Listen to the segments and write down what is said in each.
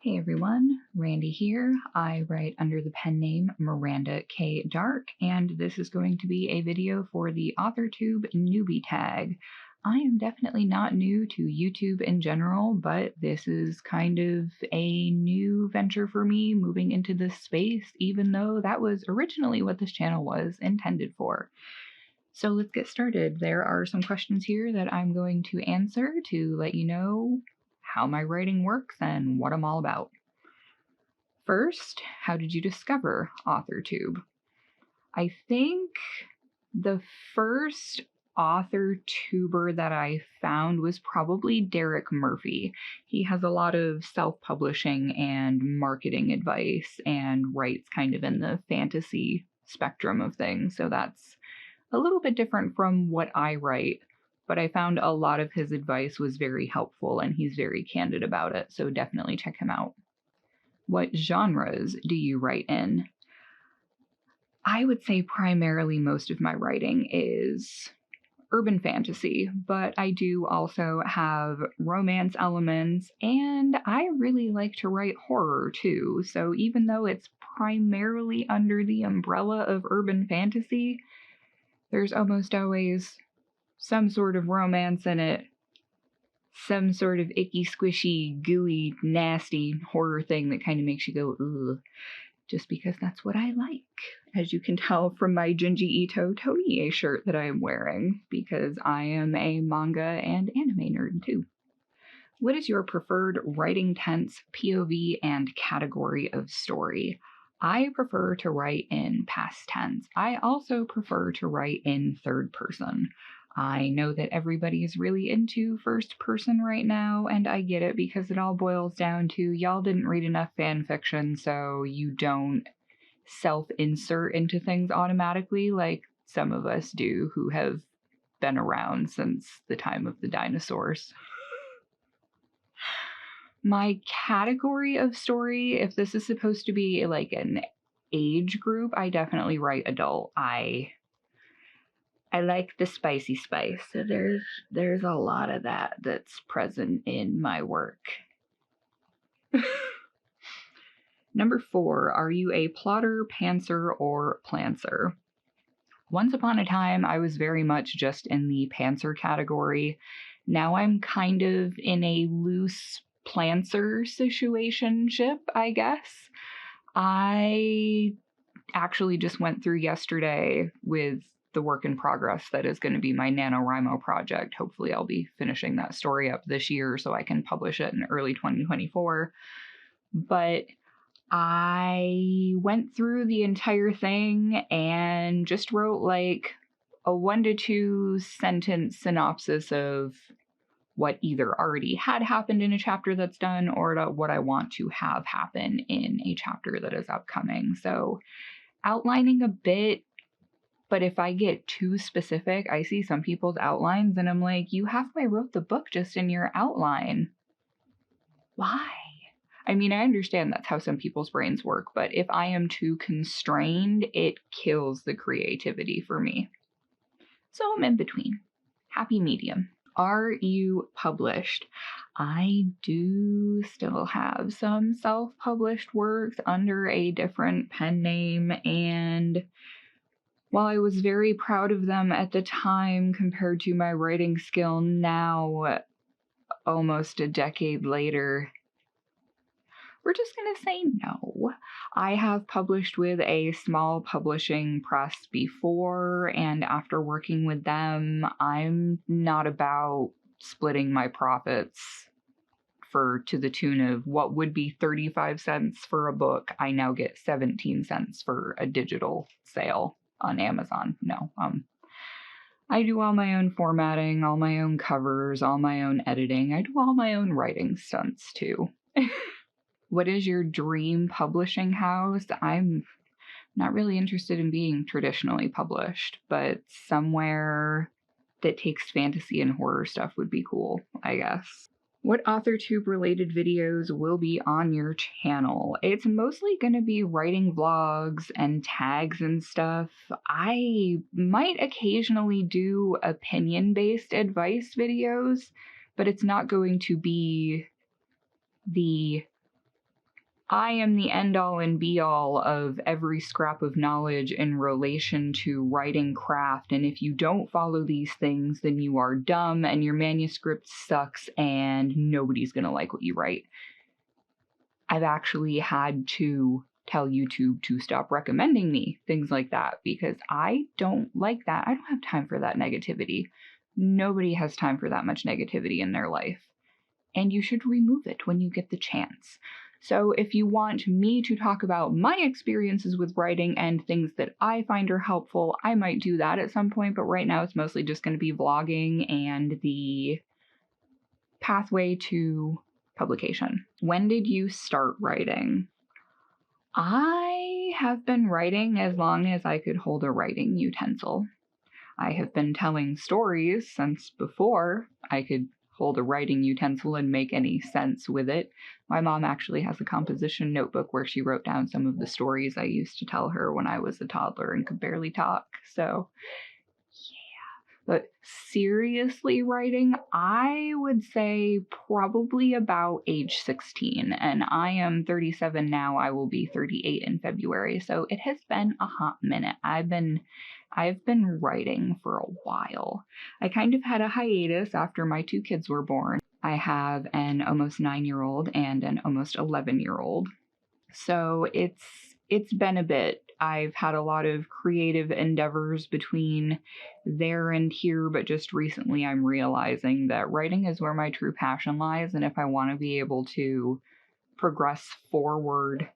Hey everyone, Randy here. I write under the pen name Miranda K. Darq, and this is going to be a video for the Authortube Newbie tag. I am definitely not new to YouTube in general, but this is kind of a new venture for me moving into this space, even though that was originally what this channel was intended for. So let's get started. There are some questions here that I'm going to answer to let you know how my writing works and what I'm all about. First, how did you discover Authortube? I think the first Authortuber that I found was probably Darq Murphy. He has a lot of self-publishing and marketing advice and writes kind of in the fantasy spectrum of things, so that's a little bit different from what I write. But I found a lot of his advice was very helpful and he's very candid about it, so definitely check him out. What genres do you write in? I would say primarily most of my writing is urban fantasy, but I do also have romance elements, and I really like to write horror too, so even though it's primarily under the umbrella of urban fantasy, there's almost always some sort of romance in it, some sort of icky, squishy, gooey, nasty horror thing that kind of makes you go, ugh, just because that's what I like. As you can tell from my Junji Ito Tonie shirt that I am wearing, because I am a manga and anime nerd too. What is your preferred writing tense, POV, and category of story? I prefer to write in past tense. I also prefer to write in third person. I know that everybody is really into first person right now, and I get it because it all boils down to y'all didn't read enough fan fiction, so you don't self-insert into things automatically like some of us do who have been around since the time of the dinosaurs. My category of story, if this is supposed to be like an age group, I definitely write adult. I like the spicy spice, so there's a lot of that's present in my work. Number 4, are you a plotter, pantser, or plancer? Once upon a time, I was very much just in the pantser category. Now I'm kind of in a loose plancer situationship, I guess. I actually just went through yesterday with the work in progress that is going to be my NaNoWriMo project. Hopefully I'll be finishing that story up this year so I can publish it in early 2024. But I went through the entire thing and just wrote like a 1 to 2 sentence synopsis of what either already had happened in a chapter that's done or what I want to have happen in a chapter that is upcoming. So outlining a bit, but if I get too specific, I see some people's outlines and I'm like, you halfway wrote the book just in your outline. Why? I mean, I understand that's how some people's brains work, but if I am too constrained, it kills the creativity for me. So I'm in between. Happy medium. Are you published? I do still have some self-published works under a different pen name, and while I was very proud of them at the time compared to my writing skill now, almost a decade later, we're just going to say no. I have published with a small publishing press before, and after working with them, I'm not about splitting my profits to the tune of what would be 35 cents for a book. I now get 17 cents for a digital sale on Amazon. No, I do all my own formatting, all my own covers, all my own editing. I do all my own writing stunts too. What is your dream publishing house? I'm not really interested in being traditionally published, but somewhere that takes fantasy and horror stuff would be cool, I guess. What Authortube related videos will be on your channel? It's mostly going to be writing vlogs and tags and stuff. I might occasionally do opinion-based advice videos, but it's not going to be the I am the end-all and be-all of every scrap of knowledge in relation to writing craft, and if you don't follow these things, then you are dumb and your manuscript sucks and nobody's gonna like what you write. I've actually had to tell YouTube to stop recommending me things like that because I don't like that. I don't have time for that negativity. Nobody has time for that much negativity in their life. And you should remove it when you get the chance. So if you want me to talk about my experiences with writing and things that I find are helpful, I might do that at some point, but right now it's mostly just going to be vlogging and the pathway to publication. When did you start writing? I have been writing as long as I could hold a writing utensil. I have been telling stories since before I could hold a writing utensil and make any sense with it. My mom actually has a composition notebook where she wrote down some of the stories I used to tell her when I was a toddler and could barely talk. So, yeah. But seriously writing, I would say probably about age 16. And I am 37 now. I will be 38 in February. So it has been a hot minute. I've been writing for a while. I kind of had a hiatus after my 2 kids were born. I have an almost 9-year-old and an almost 11-year-old. So it's been a bit. I've had a lot of creative endeavors between there and here, but just recently I'm realizing that writing is where my true passion lies, and if I want to be able to progress forward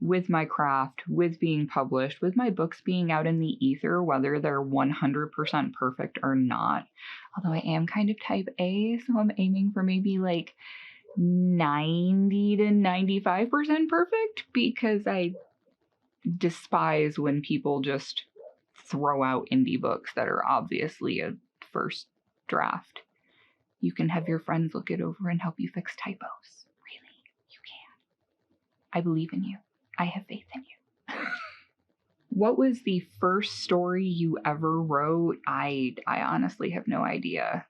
with my craft, with being published, with my books being out in the ether, whether they're 100% perfect or not. Although I am kind of type A, so I'm aiming for maybe like 90 to 95% perfect, because I despise when people just throw out indie books that are obviously a first draft. You can have your friends look it over and help you fix typos. Really, you can. I believe in you. I have faith in you. What was the first story you ever wrote? I honestly have no idea.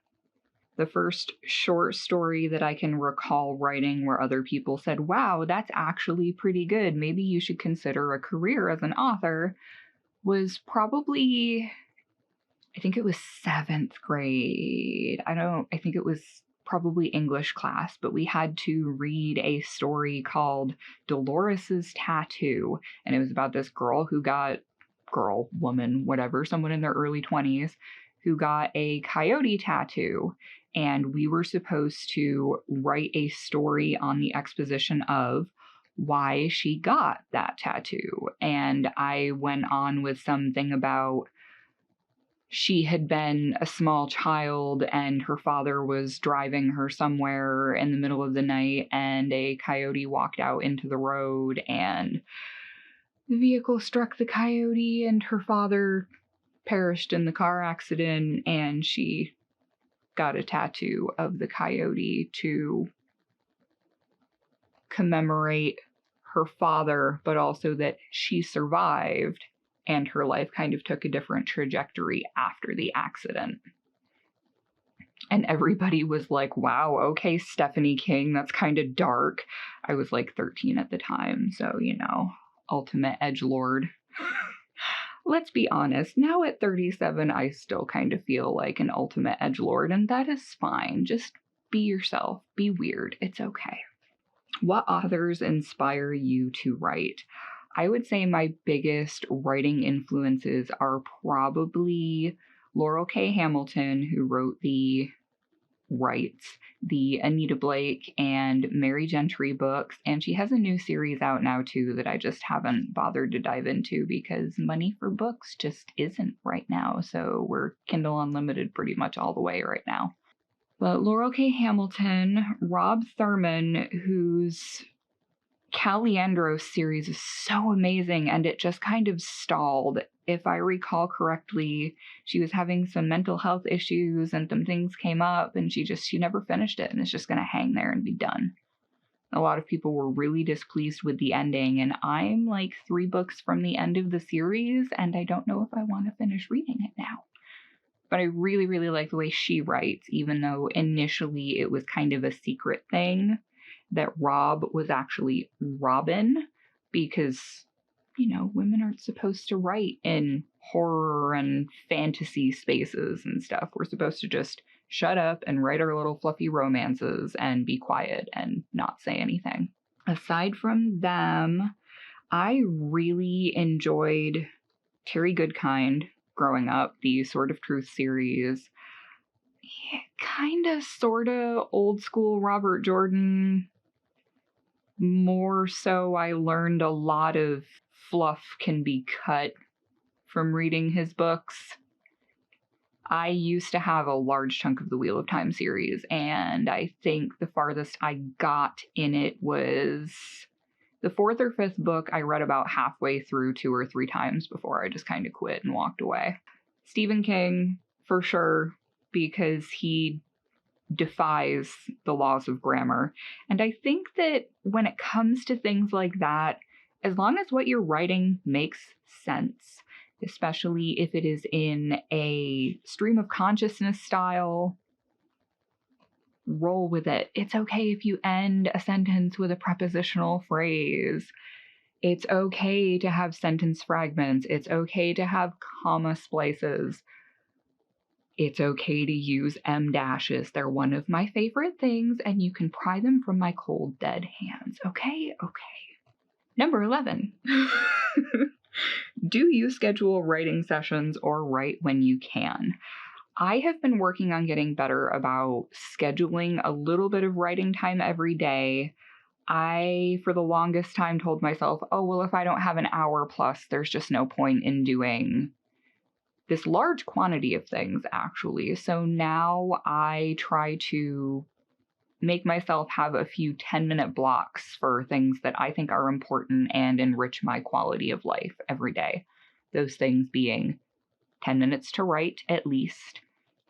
The first short story that I can recall writing where other people said, wow, that's actually pretty good, maybe you should consider a career as an author, was probably, I think it was 7th grade. I think it was probably English class, but we had to read a story called Dolores's Tattoo, and it was about this girl who got, woman, whatever, someone in their early 20s, who got a coyote tattoo, and we were supposed to write a story on the exposition of why she got that tattoo. And I went on with something about she had been a small child and her father was driving her somewhere in the middle of the night and a coyote walked out into the road and the vehicle struck the coyote and her father perished in the car accident, and she got a tattoo of the coyote to commemorate her father, but also that she survived and her life kind of took a different trajectory after the accident. And everybody was like, wow, okay, Stephanie King, that's kind of dark. I was like 13 at the time, so, you know, ultimate edgelord. Let's be honest, now at 37, I still kind of feel like an ultimate edgelord, and that is fine. Just be yourself, be weird, it's okay. What authors inspire you to write? I would say my biggest writing influences are probably Laurel K. Hamilton, who wrote the Anita Blake and Mary Gentry books, and she has a new series out now too that I just haven't bothered to dive into because money for books just isn't right now, so we're Kindle Unlimited pretty much all the way right now. But Laurel K. Hamilton, Rob Thurman, whose Caliandros series is so amazing, and it just kind of stalled. If I recall correctly, she was having some mental health issues and some things came up and she never finished it, and it's just going to hang there and be done. A lot of people were really displeased with the ending, and I'm like 3 books from the end of the series and I don't know if I want to finish reading it now. But I really, really like the way she writes, even though initially it was kind of a secret thing. that Rob was actually Robin, because, women aren't supposed to write in horror and fantasy spaces and stuff. We're supposed to just shut up and write our little fluffy romances and be quiet and not say anything. Aside from them, I really enjoyed Terry Goodkind growing up, the Sword of Truth series. Kind of, sort of old school Robert Jordan. More so, I learned a lot of fluff can be cut from reading his books. I used to have a large chunk of the Wheel of Time series, and I think the farthest I got in it was the 4th or 5th book. I read about halfway through 2 or 3 times before I just kind of quit and walked away. Stephen King, for sure, because he defies the laws of grammar. And I think that when it comes to things like that, as long as what you're writing makes sense, especially if it is in a stream of consciousness style, roll with it. It's okay if you end a sentence with a prepositional phrase. It's okay to have sentence fragments. It's okay to have comma splices. It's okay to use em dashes. They're one of my favorite things, and you can pry them from my cold, dead hands. Okay? Okay. Number 11. Do you schedule writing sessions or write when you can? I have been working on getting better about scheduling a little bit of writing time every day. I, for the longest time, told myself, oh, well, if I don't have an hour plus, there's just no point in doing this large quantity of things, actually. So now I try to make myself have a few 10-minute blocks for things that I think are important and enrich my quality of life every day. Those things being 10 minutes to write at least,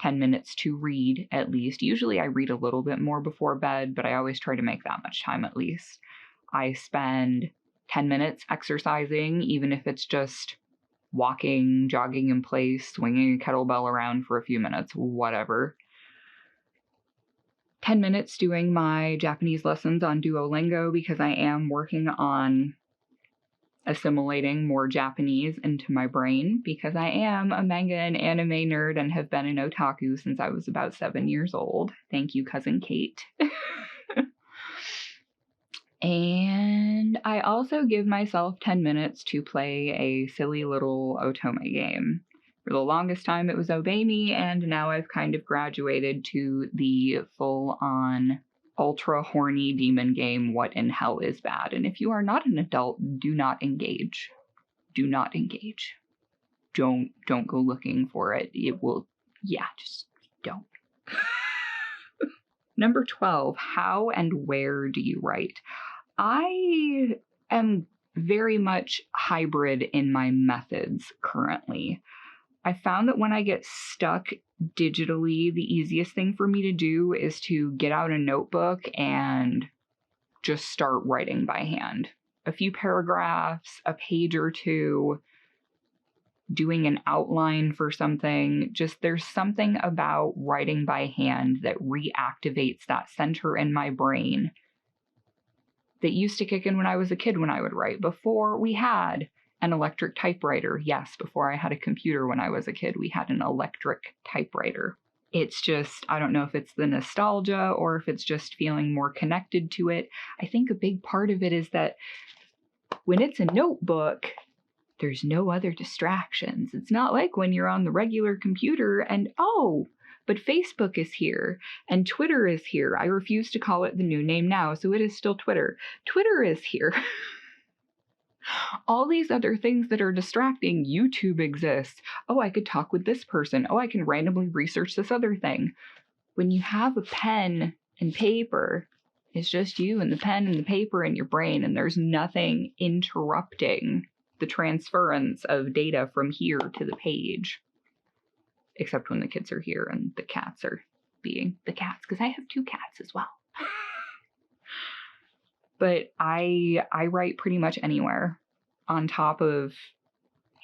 10 minutes to read at least. Usually I read a little bit more before bed, but I always try to make that much time at least. I spend 10 minutes exercising, even if it's just walking, jogging in place, swinging a kettlebell around for a few minutes, whatever. 10 minutes doing my Japanese lessons on Duolingo, because I am working on assimilating more Japanese into my brain, because I am a manga and anime nerd and have been an otaku since I was about 7 years old. Thank you, Cousin Kate. And I also give myself 10 minutes to play a silly little otome game. For the longest time it was Obey Me, and now I've kind of graduated to the full-on ultra horny demon game, What in Hell is Bad. And if you are not an adult, do not engage. Do not engage. Don't go looking for it. It will, just don't. Number 12, how and where do you write? I am very much hybrid in my methods currently. I found that when I get stuck digitally, the easiest thing for me to do is to get out a notebook and just start writing by hand. A few paragraphs, a page or two, doing an outline for something. Just there's something about writing by hand that reactivates that center in my brain that used to kick in when I was a kid when I would write. Before we had an electric typewriter. Yes, before I had a computer when I was a kid, we had an electric typewriter. It's just, I don't know if it's the nostalgia or if it's just feeling more connected to it. I think a big part of it is that when it's a notebook, there's no other distractions. It's not like when you're on the regular computer and, oh, but Facebook is here and Twitter is here. I refuse to call it the new name now, so it is still Twitter. Twitter is here. All these other things that are distracting. YouTube exists. Oh, I could talk with this person. Oh, I can randomly research this other thing. When you have a pen and paper, it's just you and the pen and the paper in your brain, and there's nothing interrupting the transference of data from here to the page. Except when the kids are here and the cats are being the cats, because I have 2 cats as well. But I write pretty much anywhere. On top of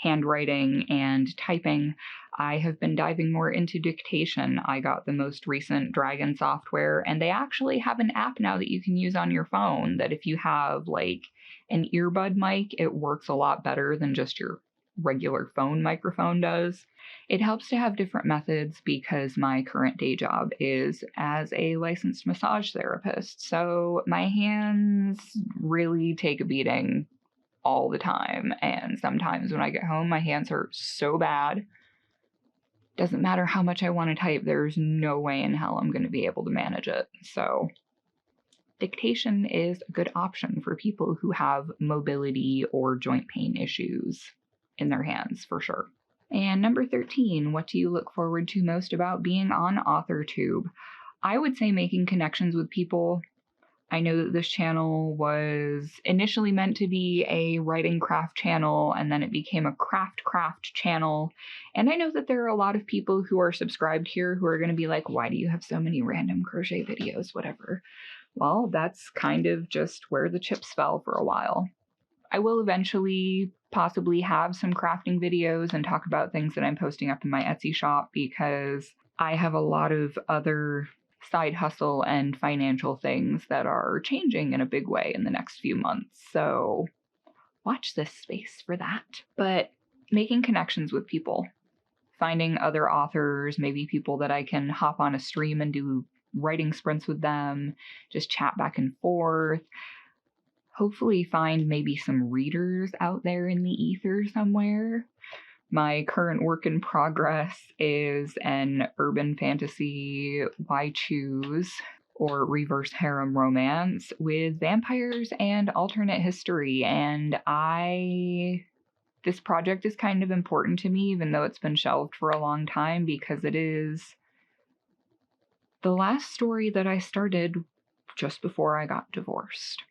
handwriting and typing, I have been diving more into dictation. I got the most recent Dragon software, and they actually have an app now that you can use on your phone that if you have like an earbud mic, it works a lot better than just your regular phone microphone does. It helps to have different methods because my current day job is as a licensed massage therapist, so my hands really take a beating all the time, and sometimes when I get home my hands hurt so bad. Doesn't matter how much I want to type, there's no way in hell I'm going to be able to manage it. So dictation is a good option for people who have mobility or joint pain issues in their hands for sure. And number 13, what do you look forward to most about being on Authortube? I would say making connections with people. I know that this channel was initially meant to be a writing craft channel, and then it became a craft channel. And I know that there are a lot of people who are subscribed here who are going to be like, why do you have so many random crochet videos, whatever. Well, that's kind of just where the chips fell for a while. I will eventually possibly have some crafting videos and talk about things that I'm posting up in my Etsy shop, because I have a lot of other side hustle and financial things that are changing in a big way in the next few months. So watch this space for that. But making connections with people, finding other authors, maybe people that I can hop on a stream and do writing sprints with them, just chat back and forth. Hopefully find maybe some readers out there in the ether somewhere. My current work in progress is an urban fantasy why choose or reverse harem romance with vampires and alternate history, and this project is kind of important to me, even though it's been shelved for a long time, because it is the last story that I started just before I got divorced.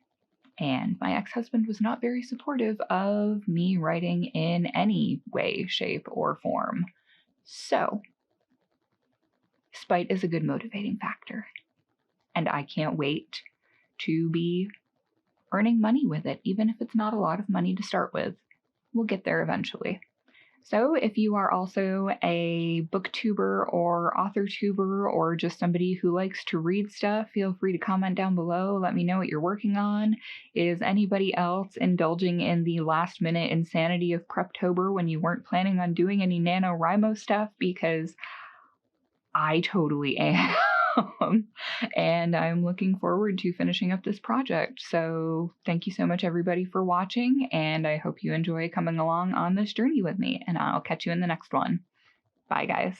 And my ex-husband was not very supportive of me writing in any way, shape, or form. So, spite is a good motivating factor. And I can't wait to be earning money with it, even if it's not a lot of money to start with. We'll get there eventually. So if you are also a booktuber or authortuber or just somebody who likes to read stuff, feel free to comment down below. Let me know what you're working on. Is anybody else indulging in the last minute insanity of Preptober when you weren't planning on doing any NaNoWriMo stuff? Because I totally am. And I'm looking forward to finishing up this project. So thank you so much everybody for watching, and I hope you enjoy coming along on this journey with me, and I'll catch you in the next one. Bye guys.